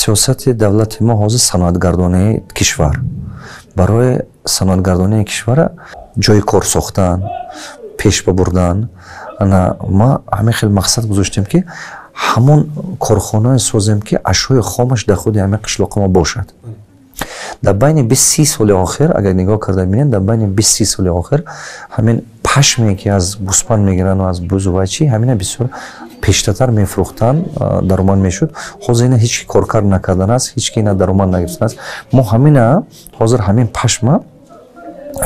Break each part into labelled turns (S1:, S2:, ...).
S1: سیاست دولت ما حاضر صنعتگردانی کشور برای صنعتگردانی کشور جای کار ساختن پیش ببردن ما همین خیلی مقصد گذاشتیم که همون کارخانه سازیم که اشیاء خامش در خود همین قشلاق ما باشد. در بین 20-30 سال آخر اگر نگاه کرده ببینید در بین 20-30 سال آخر همین پشمی که از گوسفند میگیرن و از بز و چی همین بسیار پیشتر میفروختن درآمد میشد. حاضر اینا هیچ کار نکردن است، هیچ کی اینا درآمد نگرفتن است. ما همین حاضر همین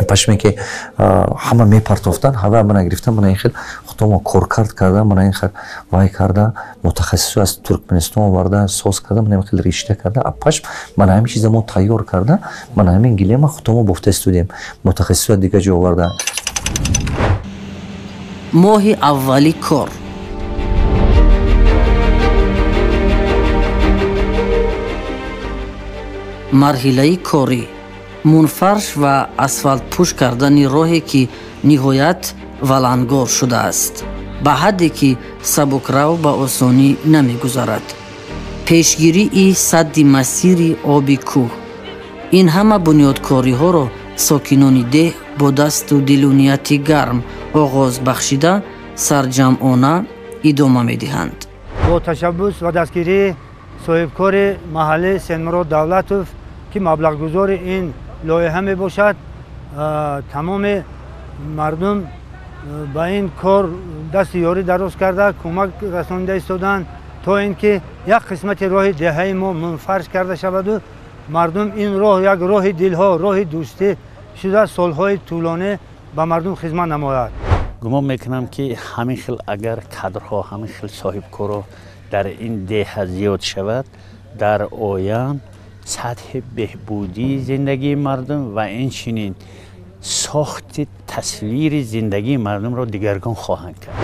S1: پشمی که همه میپرتافتن همه من گرفتن من این خیلی خودم کار کردم من این خیلی وای کرده متخصص از ترکمنستان آورده ساز کرده من خیلی ریشته کرده پشم من همین چیزمو تیار کرده من همین گلیم خودم بافته استودیم متخصص دیگه جا آورده.
S2: ماه اولی کار مرحله کاری منفرش و اسفالت پوش کردن راهی که نهایت ولنگار شده است به حدی که سبکرو به آسانی نمیگذرد. پیشگیری ای سد مسیر آبی کوه این همه بنیادکاری ها را ساکنان ده با دست و دل و نیت گرم آغاز بخشیده سرجمعانه ادامه میدهند.
S3: با تشبث و دستگیری صاحبکار محله سنمراد دولتوف که مبلغ گذار این لایحه می باشد تمام مردم با این کار دست یاری دراز کرده کمک رسانیده ایستادند تا اینکه یک قسمت راه دهه ما منفرش کرده شود و مردم این راه یک راه دلها راه دوستی شده سالهای طولانی به مردم خدمت نماید.
S4: گمان میکنم که همین خیل اگر کادرها همین خیل صاحبکارها در این ده زیاد شود در آینده سطح بهبودی زندگی مردم و این چنین ساخت تصویر زندگی مردم را دیگرگون خواهند کرد.